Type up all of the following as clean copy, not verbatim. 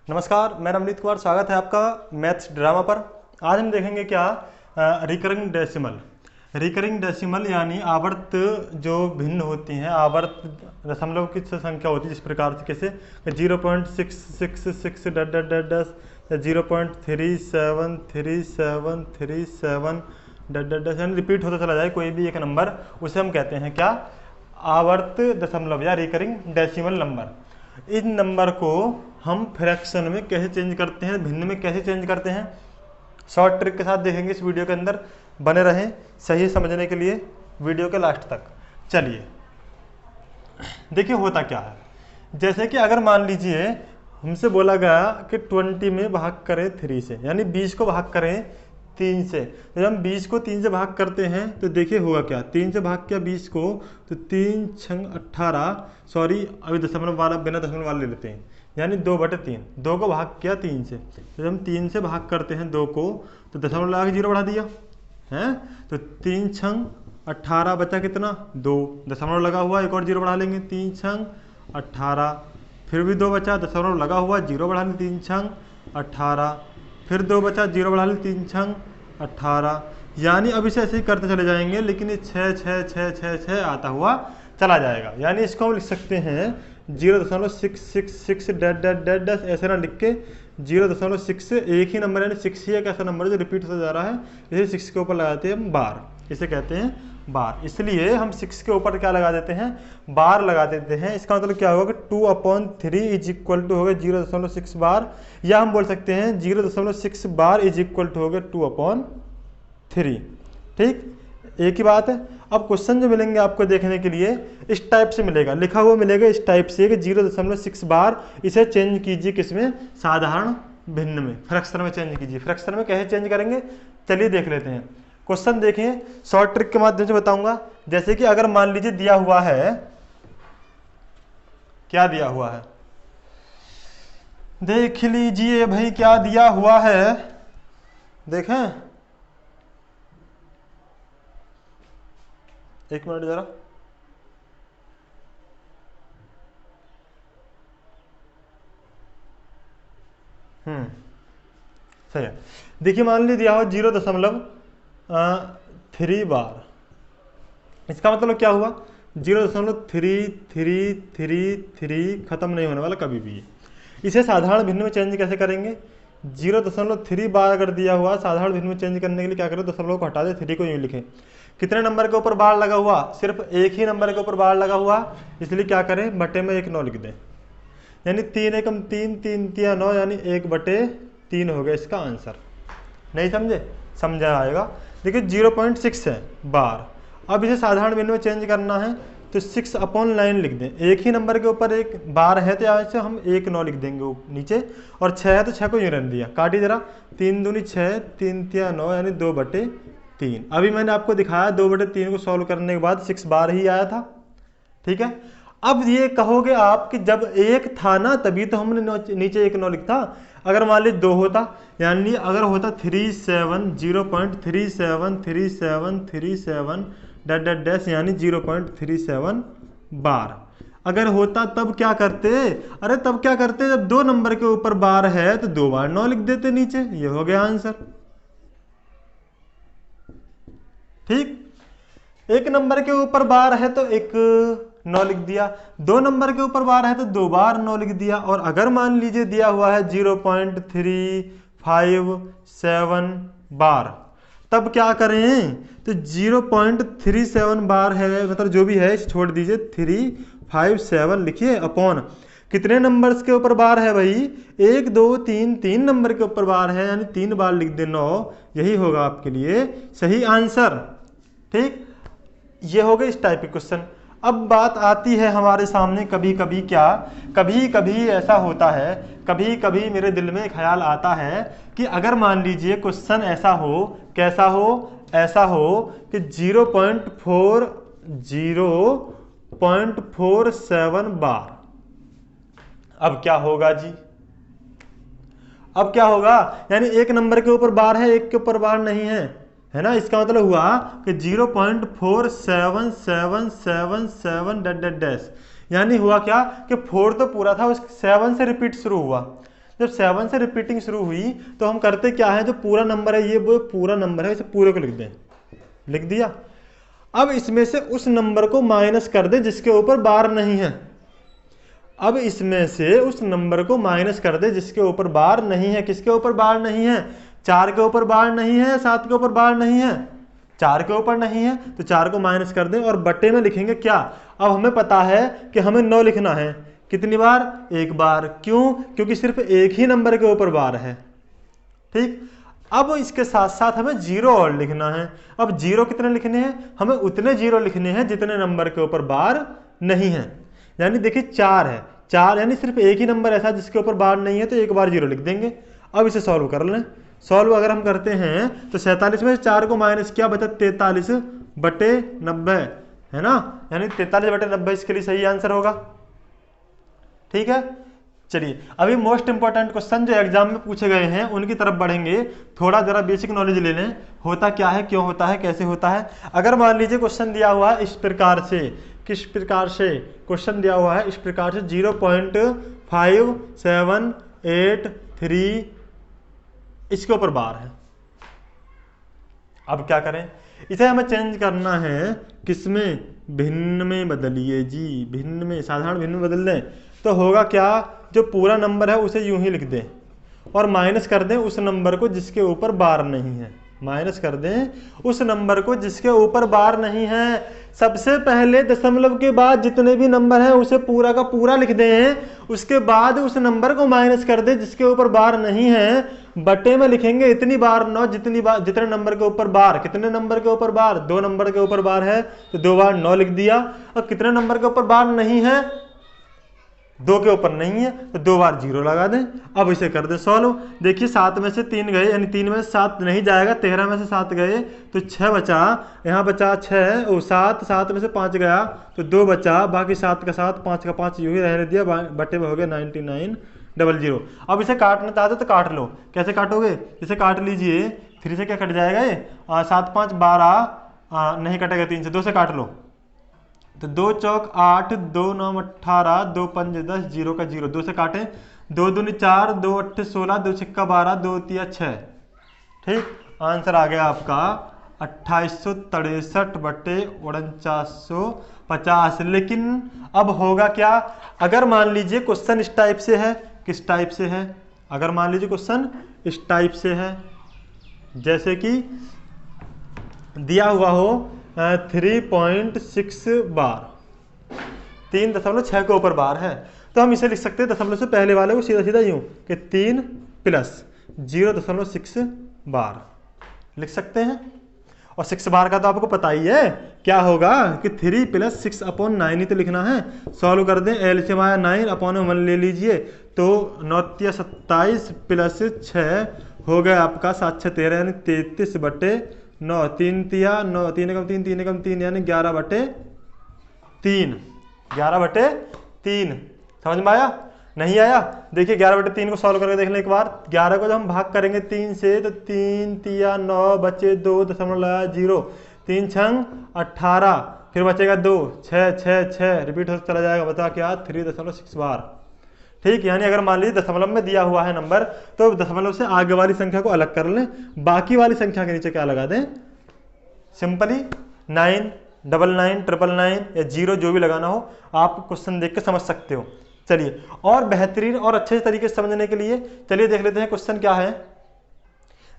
नमस्कार, मैं रमनीत कुमार। स्वागत है आपका मैथ्स ड्रामा पर। आज हम देखेंगे क्या, रिकरिंग डेसिमल। रिकरिंग डेसिमल यानी आवर्त जो भिन्न होती हैं, आवर्त दशमलव की संख्या होती है जिस प्रकार से, कैसे 0.666 डट डट डट डस या 0.373737 डट डट डस, यानी रिपीट होता चला जाए कोई भी एक नंबर, उसे हम कहते हैं क्या, आवर्त दशमलव या रिकरिंग डेसिमल नंबर। इन नंबर को हम फ्रैक्शन में कैसे चेंज करते हैं, भिन्न में कैसे चेंज करते हैं, शॉर्ट ट्रिक के साथ देखेंगे इस वीडियो के अंदर। बने रहें सही समझने के लिए वीडियो के लास्ट तक। चलिए देखिए होता क्या है। जैसे कि अगर मान लीजिए हमसे बोला गया कि 20 में भाग करें 3 से, यानी 20 को भाग करें 3 से। तो जब हम 20 को 3 से भाग करते हैं तो देखिए हुआ क्या, 3 से भाग किया 20 को तो 3 छंग 18, सॉरी अभी दशमलव वाला बिना दशमलव वाला ले लेते हैं, यानी 2/3। 2 को भाग किया 3 से, तो जब हम 3 से भाग करते हैं 2 को तो दशमलव लगा के 0 बढ़ा दिया है, तो 3 छंग 18 बचा कितना 2, दशमलव लगा हुआ एक और 0 बढ़ा लेंगे, 3 छंग 18, फिर भी 2 बचा, दशमलव लगा हुआ 0 बढ़ा लें, 3 छंग 18, फिर 2 बचा 0 बढ़ा लें, 3 छंग 18। यानी अब इसे ऐसे ही करते चले जाएंगे, लेकिन ये 6 6 6 6 6 आता हुआ चला जाएगा। यानी इसको हम लिख सकते हैं 0.666 डैट डैट डैट डैश, ऐसे ना लिख के 0.6 एक ही नंबर, यानी 6 ही एक ऐसा नंबर है जो रिपीट होता जा रहा है, इसे 6 के ऊपर लगाते हैं हम बार, इसे कहते हैं बार। इसलिए हम 6 के ऊपर क्या लगा देते हैं, बार लगा देते हैं। इसका मतलब क्या होगा कि 2/3 इज इक्वल टू हो गया 0.6 बार, या हम बोल सकते हैं 0.6 बार इज इक्वल टू हो गया 2/3। ठीक, एक ही बात है। अब क्वेश्चन जो मिलेंगे आपको देखने के लिए इस टाइप से मिलेगा, लिखा हुआ मिलेगा इस टाइप से कि 0.6 बार, इसे चेंज कीजिए किसमें, साधारण भिन्न में, फ्रैक्शन में चेंज कीजिए। फ्रैक्शन में कैसे चेंज करेंगे चलिए देख लेते हैं। क्वेश्चन देखें, शॉर्ट ट्रिक के माध्यम से बताऊंगा। जैसे कि अगर मान लीजिए दिया हुआ है, क्या दिया हुआ है, देख लीजिए भाई क्या दिया हुआ है, देखें एक मिनट जरा। सही है। देखिए मान लीजिए दिया हो 0.3 बार, इसका मतलब क्या हुआ 0.3333 खत्म नहीं होने वाला कभी भी। इसे साधारण भिन्न में चेंज कैसे करेंगे, 0.3 बार अगर दिया हुआ, साधारण भिन्न में चेंज करने के लिए क्या करें, दशमलव को हटा दे, 3 को यूं लिखें। कितने नंबर के ऊपर बार लगा हुआ, सिर्फ एक ही नंबर के ऊपर बार लगा हुआ, इसलिए क्या करें बटे में 1 9 लिख दें, यानी 3 एकम 3 3 3 9, यानी 1/3 हो गया इसका आंसर। नहीं समझे, समझा आएगा। देखिए 0.6 है बार, अब इसे साधारण भिन्न में चेंज करना है तो 6/9 लिख दें। एक ही नंबर के ऊपर एक बार है तो यहाँ से हम 1 9 लिख देंगे नीचे, और 6 है तो 6 को यूँ रहने दिया, काटिए जरा, 3 दूनी 6 3 3 9, यानी 2/3। अभी मैंने आपको दिखाया 2/3 को सॉल्व करने के बाद 6 बार ही आया था। ठीक है, अब ये कहोगे आप कि जब 1 था ना तभी तो हमने नीचे 1 9 लिखता। अगर मान लीजिए 2 होता, यानी अगर होता 0.373737 डैट डैट डैश, यानी 0.37 बार अगर होता तब क्या करते, अरे तब क्या करते, जब 2 नंबर के ऊपर बार है तो 2 बार 9 लिख देते नीचे, ये हो गया आंसर। ठीक, 1 नंबर के ऊपर बार है तो 1 9 लिख दिया, 2 नंबर के ऊपर बार है तो 2 बार 9 लिख दिया। और अगर मान लीजिए दिया हुआ है 0.357 बार, तब क्या करें, तो 0.37 बार है, मतलब जो भी है इसे छोड़ दीजिए, 357 लिखिए अपॉन कितने नंबर्स के ऊपर बार है भाई, 1 2 3 3 नंबर के ऊपर बार है, यानी 3 बार लिख दे 9, यही होगा आपके लिए सही आंसर। ठीक, ये हो गए इस टाइप के क्वेश्चन। अब बात आती है हमारे सामने, कभी कभी क्या, कभी कभी ऐसा होता है, कभी कभी मेरे दिल में ख्याल आता है कि अगर मान लीजिए क्वेश्चन ऐसा हो, कैसा हो, ऐसा हो कि 0.47 बार, अब क्या होगा जी, अब क्या होगा, यानी 1 नंबर के ऊपर बार है, 1 के ऊपर बार नहीं है ना। इसका मतलब हुआ कि 0.4777 डैश डैश, यानी हुआ क्या कि 4 तो पूरा था, उस 7 से रिपीट शुरू हुआ, जब 7 से रिपीटिंग शुरू हुई तो हम करते क्या है, जो पूरा नंबर है ये वो पूरा नंबर है, इसे पूरे को लिख दें, लिख दिया। अब इसमें से उस नंबर को माइनस कर दे जिसके ऊपर बार नहीं है। अब इसमें से उस नंबर को माइनस कर दे जिसके ऊपर बार नहीं है। किसके ऊपर बार नहीं है? 4 के ऊपर बार नहीं है, 7 के ऊपर बार नहीं है, 4 के ऊपर नहीं है, तो 4 को माइनस कर दें और बटे में लिखेंगे क्या। अब हमें पता है कि हमें 9 लिखना है। कितनी बार? एक बार। क्यों? क्योंकि सिर्फ एक ही नंबर के ऊपर बार है। ठीक, अब इसके साथ साथ हमें 0 और लिखना है। अब 0 कितने लिखने हैं? हमें उतने 0 लिखने हैं जितने नंबर के ऊपर बार नहीं है। यानी देखिए 4 है, 4 यानी सिर्फ एक ही नंबर ऐसा जिसके ऊपर बार नहीं है, तो एक बार 0 लिख देंगे। अब इसे सॉल्व कर लें। सॉल्व अगर हम करते हैं तो 47 में से 4 को माइनस किया, बचा 43 बटे 90, है ना, यानी 43 बटे 90 इसके लिए सही आंसर होगा। ठीक है, चलिए अभी मोस्ट इंपॉर्टेंट क्वेश्चन जो एग्जाम में पूछे गए हैं उनकी तरफ बढ़ेंगे। थोड़ा जरा बेसिक नॉलेज ले लें, होता क्या है, क्यों होता है, कैसे होता है। अगर मान लीजिए क्वेश्चन दिया हुआ है इस प्रकार से, किस प्रकार से क्वेश्चन दिया हुआ है, इस प्रकार से 0.5783 इसके ऊपर बार है। अब क्या करें, इसे हमें चेंज करना है, किसमें? भिन्न में बदलिए जी, भिन्न में, साधारण भिन्न में बदल दें तो होगा क्या, जो पूरा नंबर है उसे यूं ही लिख दें और माइनस कर दें उस नंबर को जिसके ऊपर बार नहीं है। माइनस कर दें उस नंबर को जिसके ऊपर बार नहीं है। सबसे पहले दशमलव के बाद जितने भी नंबर हैं उसे पूरा का पूरा लिख दें, उसके बाद उस नंबर को माइनस कर दें जिसके ऊपर बार नहीं है, बटे में लिखेंगे इतनी बार 9, जितनी बार जितने नंबर के ऊपर बार। कितने नंबर के ऊपर बार? 2 नंबर के ऊपर बार है तो 2 बार 9 लिख दिया। और कितने नंबर के ऊपर बार नहीं है? 2 के ऊपर नहीं है तो 2 बार 0 लगा दें। अब इसे कर दें सॉल्व। देखिए 7 में से 3 गए, यानी 3 में से 7 नहीं जाएगा, 13 में से 7 गए तो 6 बचा, यहाँ बचा 6 और 7 में से 5 गया तो 2 बचा, बाकी 7 का 7, 5 का 5 यूं ही रहने दिया, बटे में हो गया 9900। अब इसे काटना चाहते तो काट लो। कैसे काटोगे? इसे काट लीजिए, 3 से क्या कट जाएगा ये, 7 5 12, नहीं कटेगा, 3 से 2 से काट लो तो 2 चौक 8, 2 9 18, 2 5 10, 0 का 0, 2 से काटें, 2 दूनी 4, 2 8 16, 2 6 12, 2 3 6। ठीक, आंसर आ गया आपका 2863 बटे 4950। लेकिन अब होगा क्या, अगर मान लीजिए क्वेश्चन इस टाइप से है, किस टाइप से है, अगर मान लीजिए क्वेश्चन इस टाइप से है, जैसे कि दिया हुआ हो 3.6 बार, 3.6 के ऊपर बार है, तो हम इसे लिख सकते हैं दशमलव से पहले वाले को सीधा सीधा यूं कि 3 प्लस 0.6 बार लिख सकते हैं। और 6 बार का तो आपको पता ही है क्या होगा कि 3 प्लस 6/9 ही तो लिखना है। सॉल्व कर दें, एलसीएम आया 9/1 ले लीजिए तो 9 × 27 प्लस 6 हो गया आपका 7 6 13, यानी 33 बटे 9, 3 तिया 9, 3 एकम 3, 3 एकम 3, यानी 11 बटे 3, 11 बटे 3। समझ में आया? नहीं आया? देखिए 11 बटे 3 को सॉल्व करके देख लें एक बार। 11 को जब हम भाग करेंगे 3 से तो 3 तिया 9 बचे 2.0, 3 छंग 18, फिर बचेगा 2, 6 6 6 रिपीट होता चला जाएगा, बता क्या 3.6 बार। ठीक, यानी अगर मान लीजिए दशमलव में दिया हुआ है नंबर तो दशमलव से आगे वाली संख्या को अलग कर लें, बाकी वाली संख्या के नीचे क्या लगा दें, सिंपली 9 99 999 या 0 जो भी लगाना हो आप क्वेश्चन देख के समझ सकते हो। चलिए और बेहतरीन और अच्छे तरीके से समझने के लिए चलिए देख लेते हैं क्वेश्चन क्या है।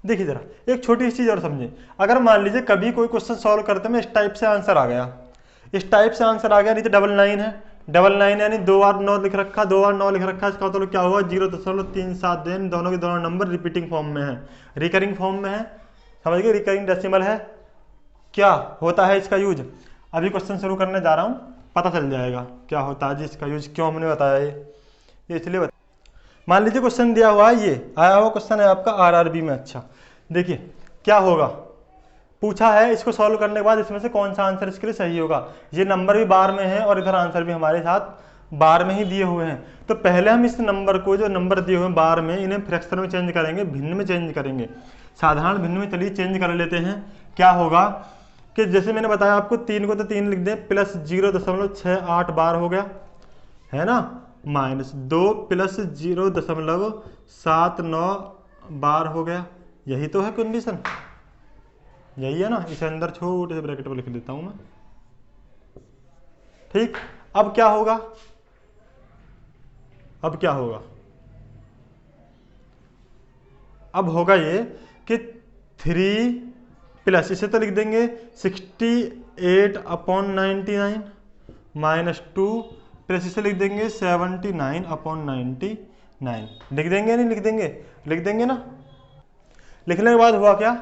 देखिए जरा एक छोटी सी चीज और समझें, अगर मान लीजिए कभी कोई क्वेश्चन सॉल्व करते में इस टाइप से आंसर आ गया, इस टाइप से आंसर आ गया, नीचे 99 है, 99 यानी 2 बार 9 लिख रखा, 2 बार 9 लिख रखा, इसका मतलब क्या हुआ 0.37 दिन, दोनों के दोनों नंबर रिपीटिंग फॉर्म में है, रिकरिंग फॉर्म में है। समझ गए, रिकरिंग डेसिमल है। क्या होता है इसका यूज, अभी क्वेश्चन शुरू करने जा रहा हूँ, पता चल जाएगा क्या होता है जी इसका यूज, क्यों हमने बताया ये इसलिए बता। मान लीजिए क्वेश्चन दिया हुआ है, ये आया हुआ क्वेश्चन है आपका आरआरबी में। अच्छा देखिए क्या होगा, पूछा है इसको सॉल्व करने के बाद इसमें से कौन सा आंसर इसके लिए सही होगा। ये नंबर भी बार में है और इधर आंसर भी हमारे साथ बार में ही दिए हुए हैं। तो पहले हम इस नंबर को, जो नंबर दिए हुए हैं बार में, इन्हें फ्रैक्शन में चेंज करेंगे, भिन्न में चेंज करेंगे। साधारण भिन्न में चलिए चेंज कर लेते हैं। क्या होगा कि जैसे मैंने बताया आपको 3 को तो 3 लिख दें, प्लस 0.68 बार हो गया, है ना, माइनस 2 प्लस 0.79 बार हो गया। यही तो है कंडीशन, यही है ना। इसे अंदर छोटे से ब्रैकेट में लिख देता हूं मैं। ठीक, अब क्या होगा, अब क्या होगा, अब होगा ये कि 3 प्लस, इसे तो लिख देंगे 68/99 माइनस 2 प्लस इसे लिख देंगे 79/99। लिख देंगे नहीं लिख देंगे, लिख देंगे ना। लिखने के बाद हुआ क्या,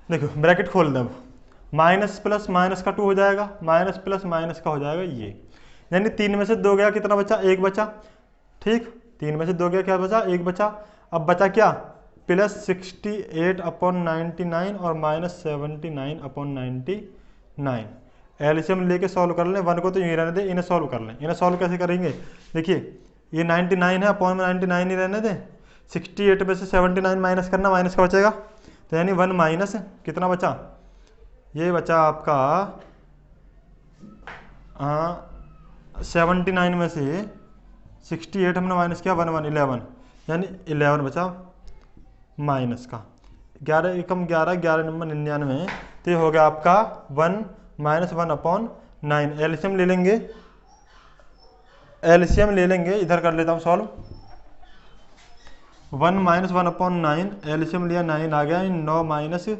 देखो ब्रैकेट खोल दे, अब माइनस प्लस माइनस का 2 हो जाएगा, माइनस प्लस माइनस का हो जाएगा ये, यानी 3 में से 2 गया, कितना बचा, 1 बचा। ठीक, 3 में से 2 गया, क्या बचा, 1 बचा। अब बचा क्या, प्लस 68/99 और माइनस 79/99। एलसीएम लेके सॉल्व कर लें, 1 को तो यहीं रहने दे, इन्हें सॉल्व कर लें। इन्हें सॉल्व कैसे करेंगे, देखिए ये 99 है, अपॉन में 99 ही रहने दें। 68 में से 79 माइनस करना, माइनस का बचेगा, तो यानी 1 माइनस कितना बचा, ये बचा आपका 79 में से 68 हमने माइनस किया, 1 11, यानी 11 बचा माइनस का। 11 एकम 11, 11 नंबर 99, तो ये हो गया आपका 1 माइनस 1/9। एलसीएम ले लेंगे, एलसीएम ले लेंगे, इधर कर लेता हूँ सॉल्व। 1 माइनस 1/9, एलसीएम लिया 9 आ गया, 9 माइनस 1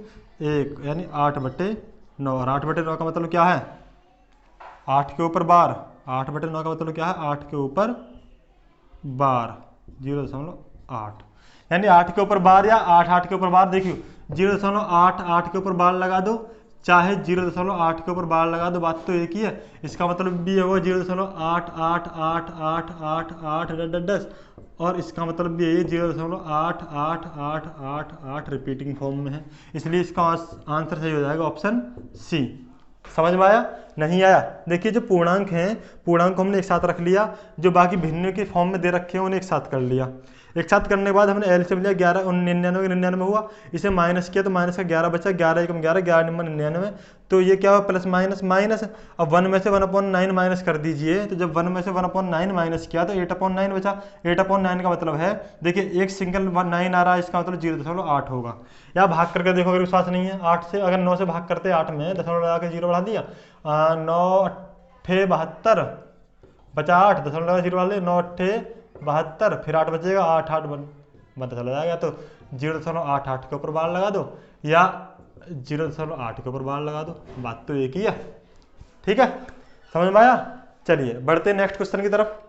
यानी 8/9। और 8/9 का मतलब क्या है, 8 के ऊपर बार, 8/9 का मतलब क्या है, 8 के ऊपर बार 0.8, यानी 8 के ऊपर बार या 8 के ऊपर बार। देखियो 0.8 के ऊपर बार लगा दो, चाहे 0.8 के ऊपर बार लगा दो, बात तो एक ही है। इसका मतलब भी होगा 0.88888 और इसका मतलब भी यही 0.88888 रिपीटिंग फॉर्म में है, इसलिए इसका आंसर सही हो जाएगा ऑप्शन सी। समझ में आया, नहीं आया। देखिए जो पूर्णांक हैं, पूर्णांक को हमने एक साथ रख लिया, जो बाकी भिन्नों के फॉर्म में दे रखे हैं उन्हें एक साथ कर लिया। एक साथ करने के बाद हमने एलसीएम लिया, 11 99 99 हुआ, इसे माइनस किया तो माइनस का 11 बचा, 11 एकम 11, 11 नंबर 99, तो ये क्या हुआ, प्लस माइनस माइनस। अब 1 में से 1/9 माइनस कर दीजिए, तो जब 1 में से 1/9 माइनस किया तो 8/9 बचा। 8/9 का मतलब है, देखिए एक सिंगल 9 आ रहा है, इसका मतलब 0.8 होगा। या भाग करके देखो, अगर विश्वास नहीं है, 8 से अगर 9 से भाग करते 8 में, दशमलव लगा के 0 बढ़ा दिया, 9 8 72 बचा 8, दशमलव लगा 0 बढ़ा दिया, 9 8 72, फिर 8 बचेगा, 8 8 बनता चला जाएगा। तो 0.88 के ऊपर बार लगा दो या 0.8 के ऊपर बार लगा दो, बात तो एक ही है। ठीक है, समझ में आया। चलिए बढ़ते नेक्स्ट क्वेश्चन की तरफ।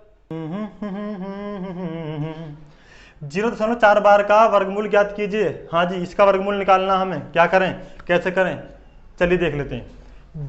0.4 बार का वर्गमूल ज्ञात कीजिए। हाँ जी, इसका वर्गमूल निकालना हमें, क्या करें, कैसे करें, चलिए देख लेते हैं।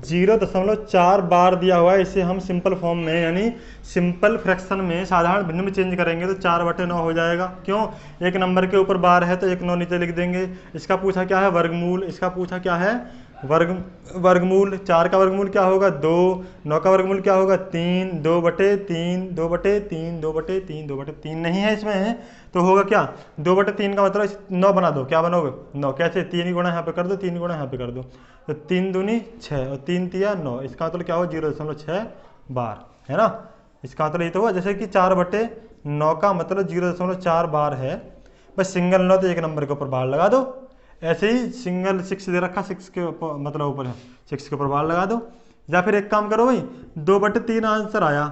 0.4 बार दिया हुआ है, इसे हम सिंपल फॉर्म में यानी सिंपल फ्रैक्शन में, साधारण भिन्न में चेंज करेंगे तो 4/9 हो जाएगा। क्यों, एक नंबर के ऊपर बार है तो 1 9 नीचे लिख देंगे। इसका पूछा क्या है, वर्गमूल, इसका पूछा क्या है, वर्गमूल। 4 का वर्गमूल क्या होगा, 2, 9 का वर्गमूल क्या होगा, 3, 2/3, 2/3, 2/3, 2/3 नहीं है इसमें, तो होगा क्या, 2/3 का मतलब 9 बना दो, क्या बनोगे 9, कैसे, 3 गुणा यहाँ पे कर दो, 3 गुणा यहाँ पे कर दो, तो 3 दूनी 6 और 3 तिया 9, इसका मतलब क्या होगा 0.6 बार, है ना। इसका मतलब ये तो हुआ, जैसे कि 4/9 का मतलब 0.4 बार है, बस सिंगल 9 तो एक नंबर के ऊपर बार लगा दो। ऐसे ही सिंगल 6 दे रखा, 6 के मतलब ऊपर है, 6 के ऊपर बार लगा दो। या फिर एक काम करो भाई, 2/3 आंसर आया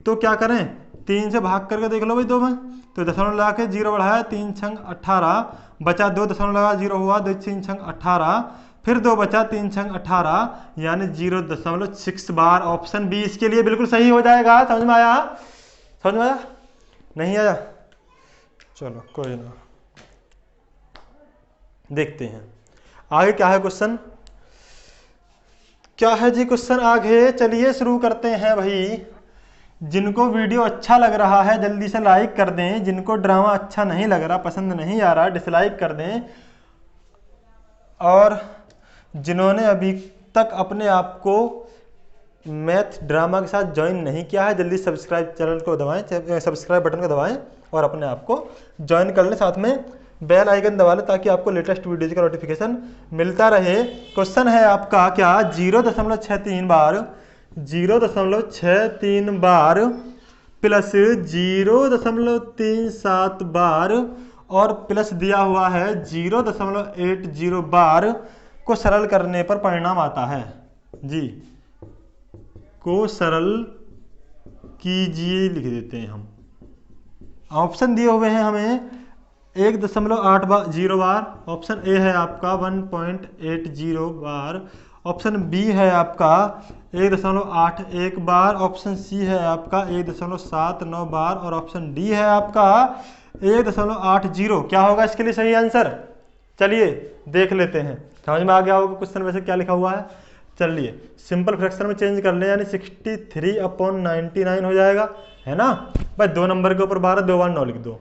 तो क्या करें, 3 से भाग करके देख लो भाई 2 में, तो दशमलव लगा के 0 बढ़ाया, 3 छंग 18 बचा, 2 दशमलव लगा 0 हुआ, 2 3 छंग 18, फिर 2 बचा, 3 छंग 18, यानी 0.6 बार। ऑप्शन बी इसके लिए बिल्कुल सही हो जाएगा। समझ में आया, समझ में आया, नहीं आया, चलो कोई ना, देखते हैं आगे क्या है क्वेश्चन, क्या है जी क्वेश्चन आगे। चलिए शुरू करते हैं भाई। जिनको वीडियो अच्छा लग रहा है जल्दी से लाइक कर दें, जिनको ड्रामा अच्छा नहीं लग रहा, पसंद नहीं आ रहा, डिसलाइक कर दें, और जिन्होंने अभी तक अपने आप को मैथ ड्रामा के साथ ज्वाइन नहीं किया है, जल्दी सब्सक्राइब चैनल को दबाएं, सब्सक्राइब बटन को दबाएं और अपने आप को ज्वाइन कर लें, साथ में बेल आइकन दबा लें ताकि आपको लेटेस्ट वीडियोज का नोटिफिकेशन मिलता रहे। क्वेश्चन है आपका क्या, 0.63 बार 0.63 बार प्लस 0.37 बार और प्लस दिया हुआ है 0.80 बार को सरल करने पर परिणाम आता है जी। को सरल कीजिए लिख देते हैं हम। ऑप्शन दिए हुए हैं हमें 1.80 बार, ऑप्शन ए है आपका 1.80 बार, ऑप्शन बी है आपका 1.81 बार, ऑप्शन सी है आपका 1.79 बार और ऑप्शन डी है आपका 1.80। क्या होगा इसके लिए सही आंसर? चलिए देख लेते हैं, समझ में आ गया होगा क्वेश्चन वैसे क्या लिखा हुआ है। चलिए सिंपल फ्रैक्शन में चेंज कर लें, यानी 63/99 हो जाएगा, है ना भाई। 2 नंबर के ऊपर 12, 2 बार 9 लिख दो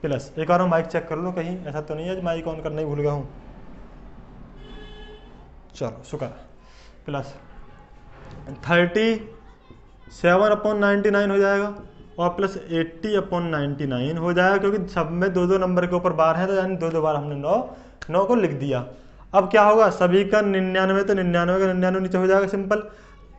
प्लस। एक बार माइक चेक कर लो, कहीं ऐसा तो नहीं है माइक ऑन करना ही भूल गया हूँ। चलो शुक्र, प्लस 37/99 हो जाएगा और प्लस 80/99 हो जाएगा, क्योंकि सब में 2 नंबर के ऊपर बार है तो यानी 2 बार हमने 9 को लिख दिया। अब क्या होगा, सभी का 99 तो 99 का 99 नीचे हो जाएगा सिंपल।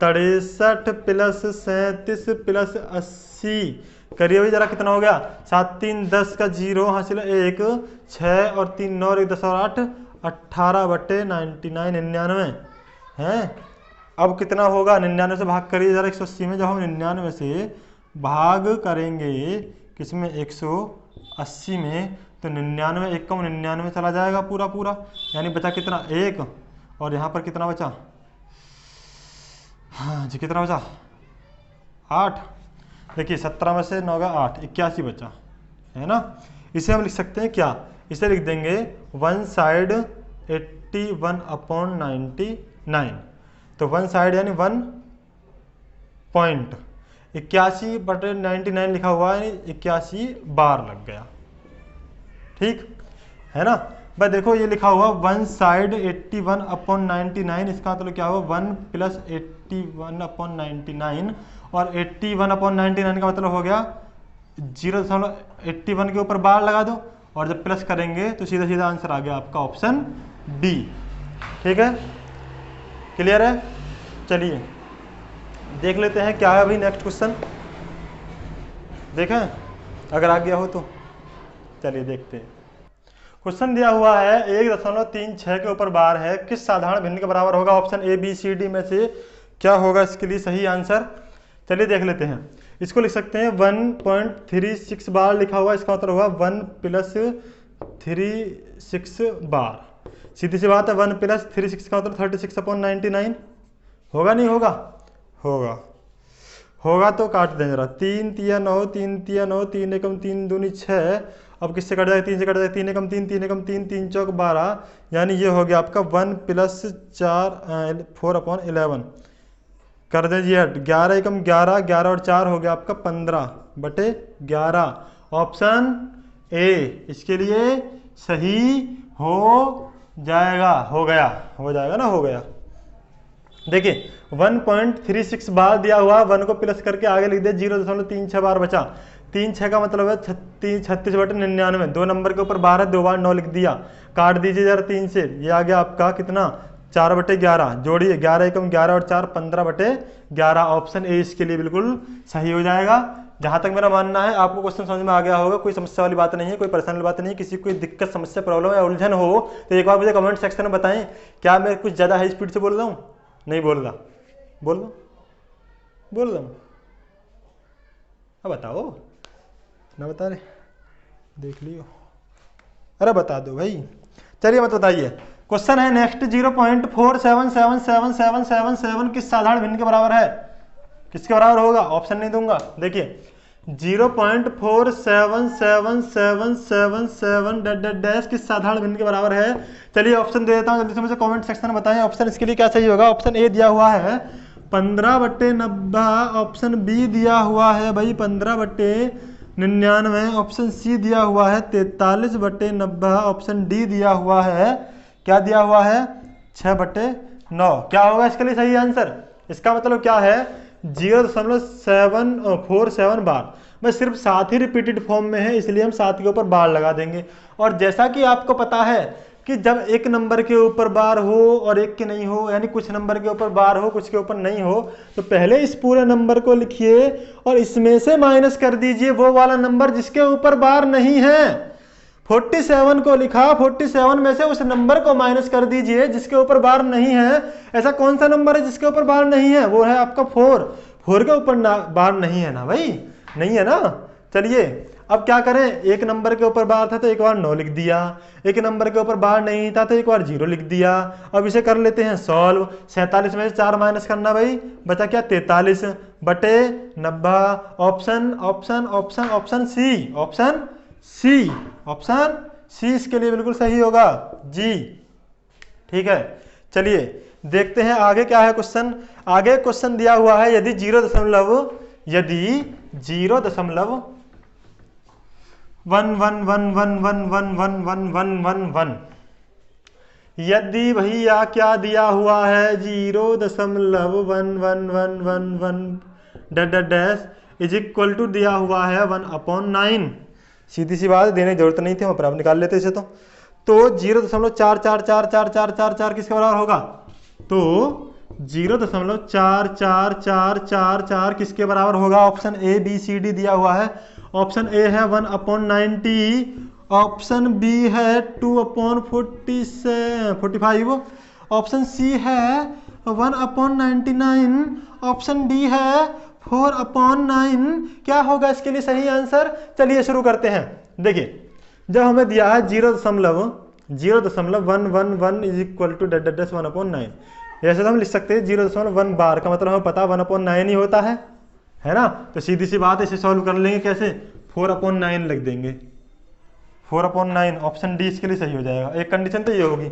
63 प्लस 37 प्लस 80 करिए भाई जरा, कितना हो गया? 7 3 10 का 0 हासिल 1 6 और 3 9 1 10 और 8 18/99 99 है। अब कितना होगा? 99 से भाग करिए जरा 180 में। जब हम 99 से भाग करेंगे किसमें? 180 में, तो 99 1 कम 99 चला जाएगा पूरा पूरा, यानी बचा कितना? 1 और यहाँ पर कितना बचा? हाँ जी कितना बचा? 8। देखिए 17 में से 9 का 8 81 बचा, है ना। इसे हम लिख सकते हैं क्या? इसे लिख देंगे 1 साइड 81/99। तो 1 साइड यानी 1.81/99 लिखा हुआ है, 81 बार लग गया, ठीक है ना भाई। देखो ये लिखा हुआ 1 साइड 81/99, इसका मतलब क्या हुआ? 1 प्लस 81/99 और 81/99 का मतलब हो गया 0.81 के ऊपर बार लगा दो और जब प्लस करेंगे तो सीधा सीधा आंसर आ गया आपका ऑप्शन बी। ठीक है, क्लियर है? चलिए देख लेते हैं क्या है अभी नेक्स्ट क्वेश्चन, देखें अगर आ गया हो तो। चलिए देखते हैं। क्वेश्चन दिया हुआ है 1.36 के ऊपर बार है, किस साधारण भिन्न के बराबर होगा? Option A B C D में से क्या होगा इसके लिए सही आंसर? चलिए देख लेते हैं। इसको लिख सकते हैं 1.36 बार लिखा हुआ, इसका मतलब होगा 1 प्लस 36 बार। सीधी सी बात है, 1 प्लस 36 का मतलब 36/99 होगा नहीं होगा? होगा। होगा तो काट दें जरा। 3 तिया 9 3 तिया 9 3 एकम 3 दूनी 6। अब किससे कट जाएगा? 3 से कट जाएगा। 3 एकम 3 3 एकम 3 3 चौक 12, यानी ये हो गया आपका 1 प्लस 4/11 कर दीजिए। 11 एकम 11 11 और 4 हो गया आपका 15/11। ऑप्शन ए इसके लिए सही हो जाएगा। हो गया, हो जाएगा ना, हो गया। देखिए 1.36 बार दिया हुआ, 1 को प्लस करके आगे लिख दिया 0.36 बार बचा। 3 6 का मतलब है 36/99। 2 नंबर के ऊपर 12 2 बार 9 लिख दिया। काट दीजिए जरा 3 से, ये आ गया आपका कितना? 4/11। जोड़िए 11 एकम 11 और 4 15/11। ऑप्शन ए इसके लिए बिल्कुल सही हो जाएगा। जहां तक मेरा मानना है आपको क्वेश्चन समझ में आ गया होगा, कोई समस्या वाली बात नहीं है, कोई परेशानी वाली बात नहीं है। किसी को कोई दिक्कत समस्या प्रॉब्लम या उलझन हो तो एक बार मुझे कमेंट सेक्शन में बताएं। क्या मैं कुछ ज़्यादा हाई स्पीड से बोल रहा हूँ? नहीं बोल रहा, बोल रहा हूँ। अब बताओ ना, बता रहे देख लियो, अरे बता दो भाई। चलिए मत बताइए। क्वेश्चन है नेक्स्ट 0.47777777 किस साधारण भिन्न के बराबर है? किसके बराबर होगा? ऑप्शन नहीं दूंगा। देखिए 0.477777 किस साधारण भिन्न के बराबर है? चलिए ऑप्शन दे देता हूं, जल्दी से मुझे कमेंट सेक्शन में बताएं ऑप्शन इसके लिए क्या सही होगा। ऑप्शन ए दिया हुआ है 15/90, ऑप्शन बी दिया हुआ है भाई 15/99, ऑप्शन सी दिया हुआ है 43/90, ऑप्शन डी दिया हुआ है, क्या दिया हुआ है? 6/9। क्या होगा इसके लिए सही आंसर? इसका मतलब क्या है? 0.747 बार। बस सिर्फ 7 ही रिपीटेड फॉर्म में है, इसलिए हम 7 के ऊपर बार लगा देंगे। और जैसा कि आपको पता है कि जब एक नंबर के ऊपर बार हो और एक के नहीं हो, यानी कुछ नंबर के ऊपर बार हो कुछ के ऊपर नहीं हो, तो पहले इस पूरे नंबर को लिखिए और इसमें से माइनस कर दीजिए वो वाला नंबर जिसके ऊपर बार नहीं है। 47 को लिखा, 47 में से उस नंबर को माइनस कर दीजिए जिसके ऊपर बार नहीं है। ऐसा कौन सा नंबर है जिसके ऊपर बार नहीं है? वो है आपका 4। 4 के ऊपर बार नहीं है ना भाई, नहीं है ना। चलिए अब क्या करें, एक नंबर के ऊपर बार था तो एक बार 9 लिख दिया, एक नंबर के ऊपर बार नहीं था तो एक बार 0 लिख दिया। अब इसे कर लेते हैं सॉल्व। 47 में से 4 माइनस करना भाई, बचा क्या 43 बटे 90। Option option option option C, option C, option C इसके लिए बिल्कुल सही होगा जी। ठीक है, चलिए देखते हैं आगे क्या है क्वेश्चन। आगे क्वेश्चन दिया हुआ है यदि 0.111111111 यदि भैया क्या दिया हुआ है 0.11111 इज इक्वल टू दिया हुआ है 1/9। सीधी सी बात, देने की जरूरत नहीं थी, हम अपने आप निकाल लेते इसे। तो 0.444444 किसके बराबर होगा? तो 0.444444 किसके बराबर होगा? Option A B C D दिया हुआ है। ऑप्शन ए है 1/90, ऑप्शन बी है 2/45, ऑप्शन सी है 1/99, ऑप्शन डी है 4/9। क्या होगा इसके लिए सही आंसर? चलिए शुरू करते हैं। देखिए जब हमें दिया है 0.111 इज इक्वल टू 1/9, ऐसे तो हम लिख सकते हैं 0.1 बार का मतलब हमें पता 1/9 ही होता है ना। तो सीधी सी बात है, इसे सॉल्व कर लेंगे कैसे? 4/9 लिख देंगे, 4/9। ऑप्शन डी इसके लिए सही हो जाएगा। एक कंडीशन तो ये होगी,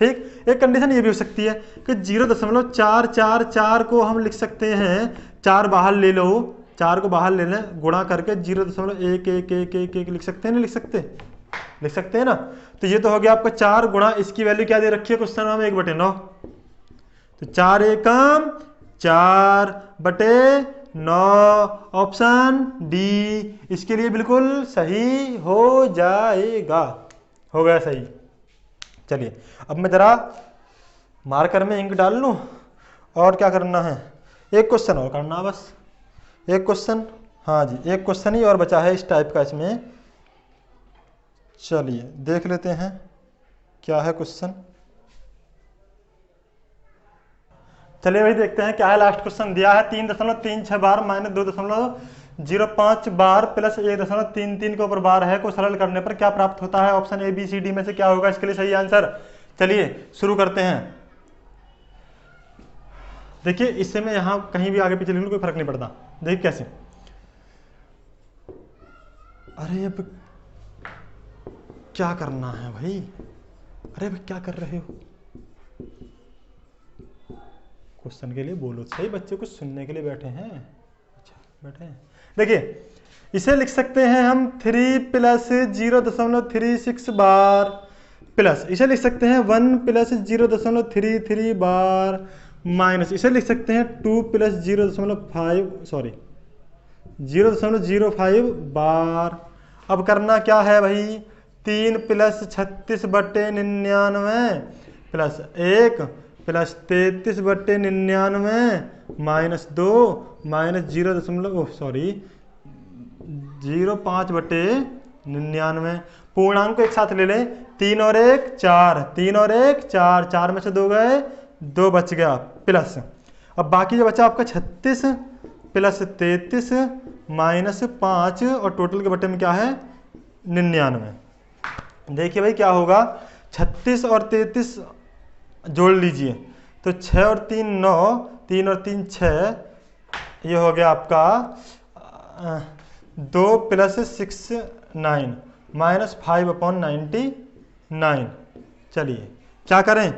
ठीक। एक कंडीशन ये भी हो सकती है कि 0.444 को हम लिख सकते हैं, 4 बाहर ले लो, 4 को बाहर ले लें, गुणा करके 0.1111 लिख सकते हैं, नहीं लिख सकते? लिख सकते हैं ना। तो ये तो हो गया आपका 4 गुणा, इसकी वैल्यू क्या दे रखी है क्वेश्चन में? 1/9। तो 4 एकम 4/9, ऑप्शन डी इसके लिए बिल्कुल सही हो जाएगा। हो गया सही। चलिए अब मैं जरा मार्कर में इंक डाल लूं और क्या करना है, एक क्वेश्चन और करना है बस, एक क्वेश्चन। हाँ जी, एक क्वेश्चन ही और बचा है इस टाइप का इसमें। चलिए देख लेते हैं क्या है क्वेश्चन। चलिए भाई देखते हैं क्या है। लास्ट क्वेश्चन दिया है 3.36 बार माइनस 2.05 बार प्लस 1.33 के ऊपर बार है को सरल करने पर क्या प्राप्त होता है? Option A B C D में से क्या होगा इसके लिए सही आंसर? चलिए शुरू करते हैं। देखिए इससे मैं यहां कहीं भी आगे पीछे लिख लूं कोई फर्क नहीं पड़ता। देखिए कैसे, अरे अब क्या करना है भाई, अरे भाई क्या कर रहे हो? क्वेश्चन के लिए बोलो सही, बच्चे कुछ सुनने के लिए बैठे हैं। अच्छा बैठे हैं। देखिए इसे लिख सकते हैं हम 3 प्लस 0.36 बार प्लस, इसे लिख सकते हैं 1 प्लस 0.33 बार माइनस, इसे लिख सकते हैं 2 प्लस 0.05 बार। अब करना क्या है भाई, 3 plus 36/99 plus 1 plus 33/99 minus 2 minus 0.05/99। पूर्णांक को एक साथ ले लें, 3 और 1 4, 3 और 1 4, 4 में से 2 गए, 2 बच गया प्लस। अब बाकी जो बचा आपका 36 प्लस 33 माइनस 5 और टोटल के बटे में क्या है 99। देखिए भाई क्या होगा, 36 और 33 जोड़ लीजिए तो 6 और 3 9, 3 और 3 6, ये हो गया आपका 2 प्लस 6 9 माइनस 5/99। चलिए क्या करें,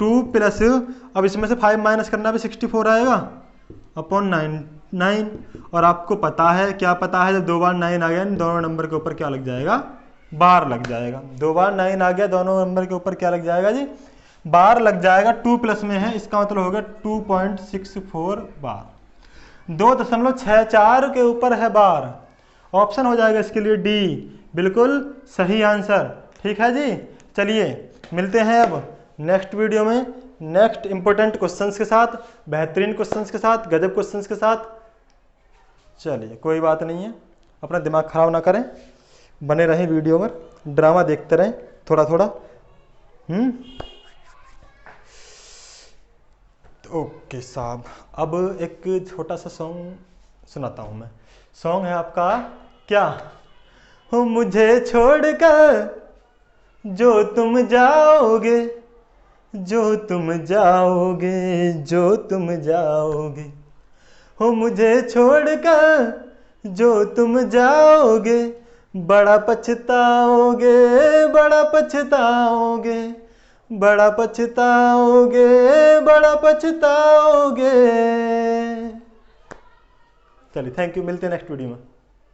2 प्लस, अब इसमें से 5 माइनस करना भी 64 आएगा अपॉन 9। और आपको पता है, क्या पता है, जब 2 बार 9 आ गया दोनों नंबर के ऊपर क्या लग जाएगा, बार लग जाएगा। 2 बार 9 आ गया दोनों नंबर के ऊपर क्या लग जाएगा जी, बार लग जाएगा। 2 प्लस में है, इसका मतलब हो गया 2.64 बार। 2.64 के ऊपर है बार, ऑप्शन हो जाएगा इसके लिए डी, बिल्कुल सही आंसर। ठीक है जी, चलिए मिलते हैं अब नेक्स्ट वीडियो में नेक्स्ट इंपॉर्टेंट क्वेश्चंस के साथ, बेहतरीन क्वेश्चंस के साथ, गजब क्वेश्चंस के साथ। चलिए कोई बात नहीं है, अपना दिमाग खराब ना करें, बने रहें वीडियो पर, ड्रामा देखते रहें थोड़ा थोड़ा। ओके साहब, अब एक छोटा सा सॉन्ग सुनाता हूँ मैं। सॉन्ग है आपका क्या, हो मुझे छोड़कर जो तुम जाओगे, जो तुम जाओगे, जो तुम जाओगे, हो मुझे छोड़कर जो तुम जाओगे, बड़ा पछताओगे, बड़ा पछताओगे, बड़ा पछताओगे, बड़ा पछताओगे। चलिए थैंक यू, मिलते हैं नेक्स्ट वीडियो में।